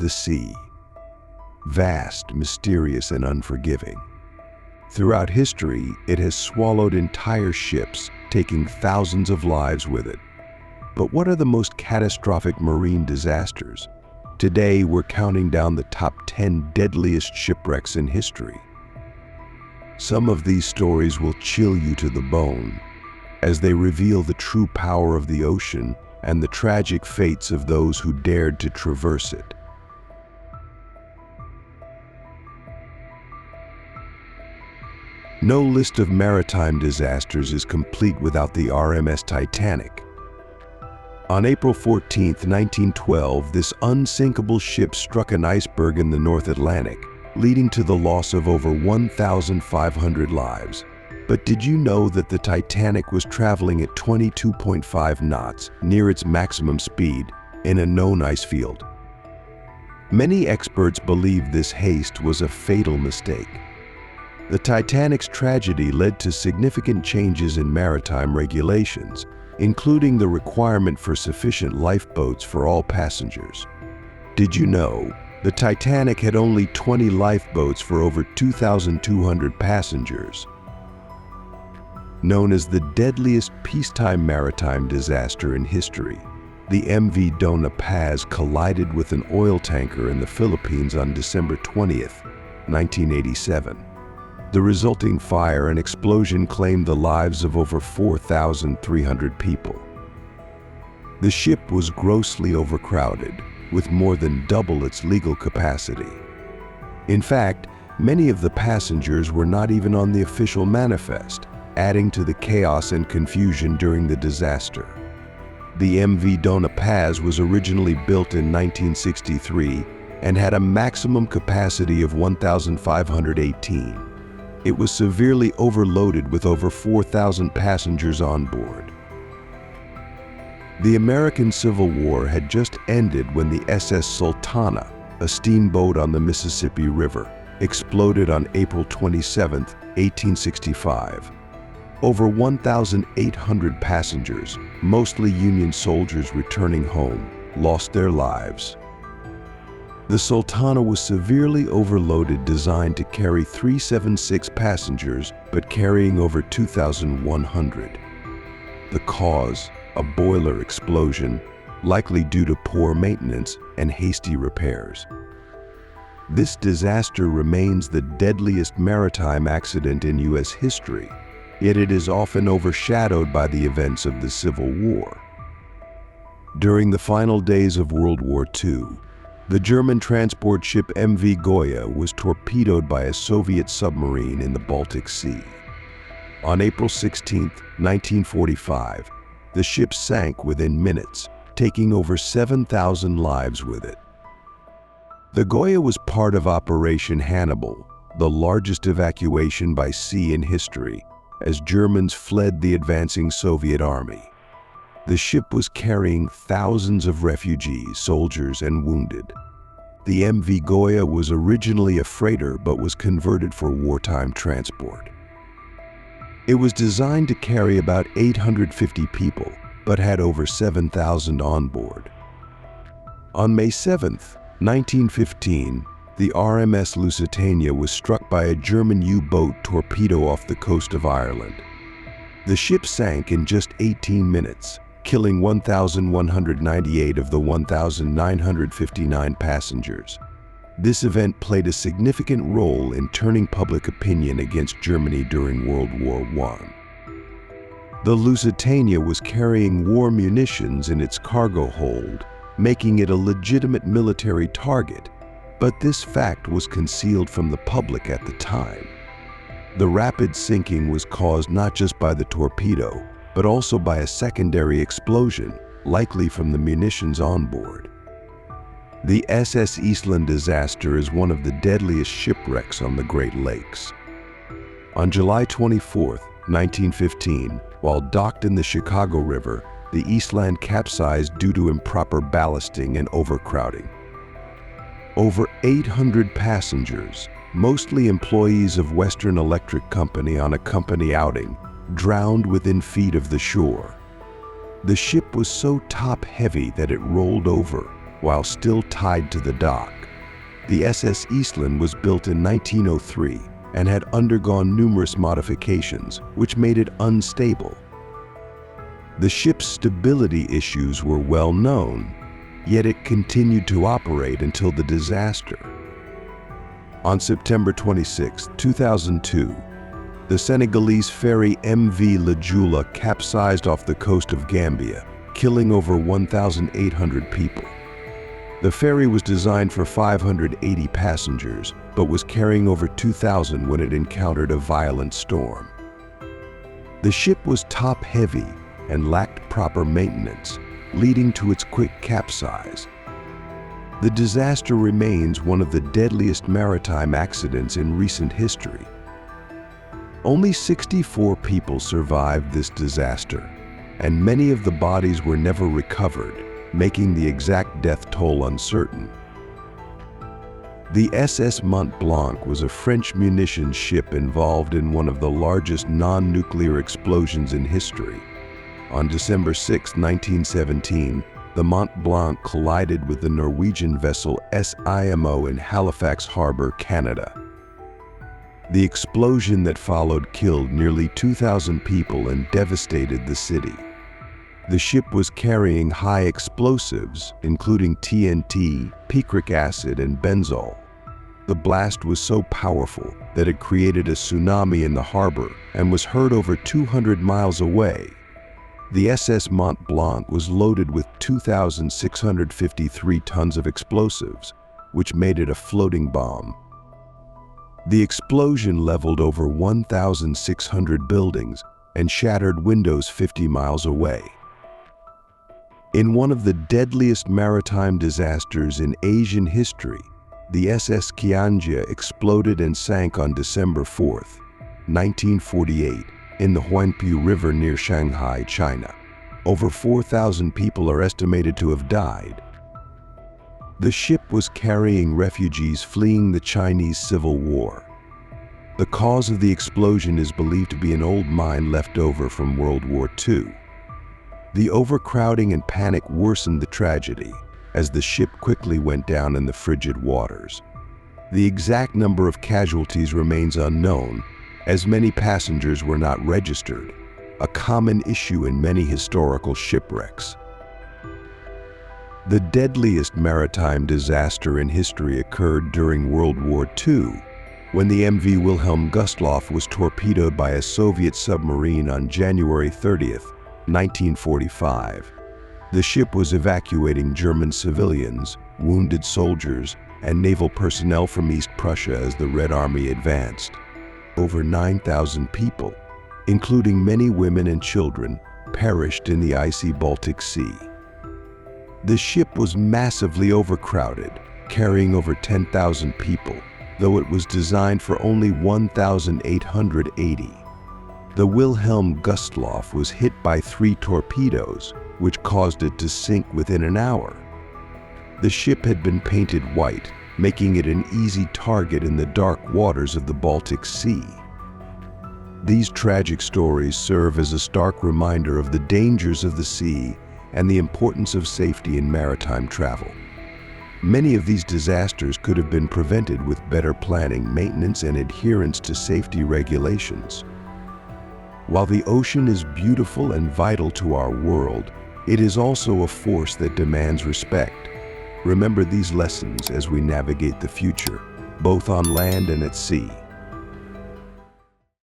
the sea. Vast, mysterious, and unforgiving. Throughout history, it has swallowed entire ships, taking thousands of lives with it. But what are the most catastrophic marine disasters? Today, we're counting down the top 10 deadliest shipwrecks in history. Some of these stories will chill you to the bone, as they reveal the true power of the ocean and the tragic fates of those who dared to traverse it. No list of maritime disasters is complete without the RMS Titanic. On April 14, 1912, this unsinkable ship struck an iceberg in the North Atlantic, leading to the loss of over 1,500 lives. But did you know that the Titanic was traveling at 22.5 knots, near its maximum speed, in a known ice field? Many experts believe this haste was a fatal mistake. The Titanic's tragedy led to significant changes in maritime regulations, including the requirement for sufficient lifeboats for all passengers. Did you know the Titanic had only 20 lifeboats for over 2,200 passengers? Known as the deadliest peacetime maritime disaster in history, the MV Dona Paz collided with an oil tanker in the Philippines on December 20, 1987. The resulting fire and explosion claimed the lives of over 4,300 people. The ship was grossly overcrowded, with more than double its legal capacity. In fact, many of the passengers were not even on the official manifest, adding to the chaos and confusion during the disaster. The MV Dona Paz was originally built in 1963 and had a maximum capacity of 1,518. It was severely overloaded with over 4,000 passengers on board. The American Civil War had just ended when the SS Sultana, a steamboat on the Mississippi River, exploded on April 27, 1865. Over 1,800 passengers, mostly Union soldiers returning home, lost their lives. The Sultana was severely overloaded, designed to carry 376 passengers, but carrying over 2,100. The cause, a boiler explosion, likely due to poor maintenance and hasty repairs. This disaster remains the deadliest maritime accident in U.S. history, yet it is often overshadowed by the events of the Civil War. During the final days of World War II, the German transport ship MV Goya was torpedoed by a Soviet submarine in the Baltic Sea. On April 16, 1945, the ship sank within minutes, taking over 7,000 lives with it. The Goya was part of Operation Hannibal, the largest evacuation by sea in history, as Germans fled the advancing Soviet army. The ship was carrying thousands of refugees, soldiers, and wounded. The MV Goya was originally a freighter but was converted for wartime transport. It was designed to carry about 850 people, but had over 7,000 on board. On May 7, 1915, the RMS Lusitania was struck by a German U-boat torpedo off the coast of Ireland. The ship sank in just 18 minutes, killing 1,198 of the 1,959 passengers. This event played a significant role in turning public opinion against Germany during World War I. The Lusitania was carrying war munitions in its cargo hold, making it a legitimate military target, but this fact was concealed from the public at the time. The rapid sinking was caused not just by the torpedo, but also by a secondary explosion, likely from the munitions on board. The SS Eastland disaster is one of the deadliest shipwrecks on the Great Lakes. On July 24, 1915, while docked in the Chicago River, the Eastland capsized due to improper ballasting and overcrowding. Over 800 passengers, mostly employees of Western Electric Company on a company outing, drowned within feet of the shore. The ship was so top-heavy that it rolled over, while still tied to the dock. The SS Eastland was built in 1903 and had undergone numerous modifications, which made it unstable. The ship's stability issues were well known, yet it continued to operate until the disaster. On September 26, 2002, the Senegalese ferry MV Joola capsized off the coast of Gambia, killing over 1,800 people. The ferry was designed for 580 passengers, but was carrying over 2,000 when it encountered a violent storm. The ship was top-heavy and lacked proper maintenance, leading to its quick capsize. The disaster remains one of the deadliest maritime accidents in recent history. Only 64 people survived this disaster, and many of the bodies were never recovered, making the exact death toll uncertain. The SS Mont Blanc was a French munitions ship involved in one of the largest non-nuclear explosions in history. On December 6, 1917, the Mont Blanc collided with the Norwegian vessel SIMO in Halifax Harbor, Canada. The explosion that followed killed nearly 2,000 people and devastated the city. The ship was carrying high explosives, including TNT, picric acid, and benzol. The blast was so powerful that it created a tsunami in the harbor and was heard over 200 miles away. The SS Mont Blanc was loaded with 2,653 tons of explosives, which made it a floating bomb. The explosion leveled over 1,600 buildings and shattered windows 50 miles away. In one of the deadliest maritime disasters in Asian history, the SS Kiangya exploded and sank on December 4, 1948, in the Huangpu River near Shanghai, China. Over 4,000 people are estimated to have died. The ship was carrying refugees fleeing the Chinese Civil War. The cause of the explosion is believed to be an old mine left over from World War II. The overcrowding and panic worsened the tragedy as the ship quickly went down in the frigid waters. The exact number of casualties remains unknown, as many passengers were not registered, a common issue in many historical shipwrecks. The deadliest maritime disaster in history occurred during World War II, when the MV Wilhelm Gustloff was torpedoed by a Soviet submarine on January 30, 1945. The ship was evacuating German civilians, wounded soldiers, and naval personnel from East Prussia as the Red Army advanced. Over 9,000 people, including many women and children, perished in the icy Baltic Sea. The ship was massively overcrowded, carrying over 10,000 people, though it was designed for only 1,880. The Wilhelm Gustloff was hit by 3 torpedoes, which caused it to sink within an hour. The ship had been painted white, making it an easy target in the dark waters of the Baltic Sea. These tragic stories serve as a stark reminder of the dangers of the sea and the importance of safety in maritime travel. Many of these disasters could have been prevented with better planning, maintenance, and adherence to safety regulations. While the ocean is beautiful and vital to our world, it is also a force that demands respect. Remember these lessons as we navigate the future, both on land and at sea.